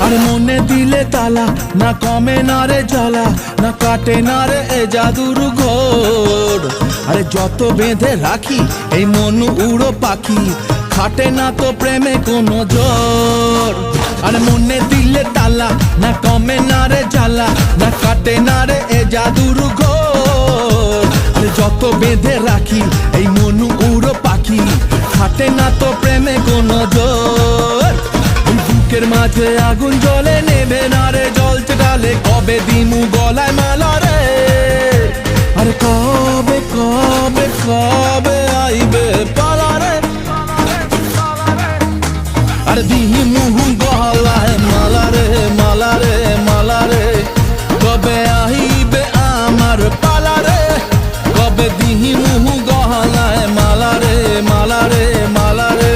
আর মনে দিলে তালা, না কমে না রে জ্বালা, না কাটে না রে এ জাদুর ঘোর। আরে যত বেঁধে রাখি এই মন উড়ো পাখি, খাটে না তো প্রেমে কোনো জোর। আর মনে দিলে তালা, না কমে না রে জ্বালা, না কাটে না রে এ জাদুর ঘোর। আরে যত বেঁধে রাখি এই মন উড়ো পাখি, খাটে না তো প্রেমে কোনো জোর। বুকের মাঝে আগুন জ্বলে, নেবে না রে জল ডালে, কবে দিমু গলায় মালা রে। আরে কবে কবে কবে আইবে পালা রে। আরে দিমু গলায় মালা রে, মালা রে, মালা রে, কবে আইবে আমার পালা রে। কবে দিমু গলায় মালা রে, মালা রে, মালা রে।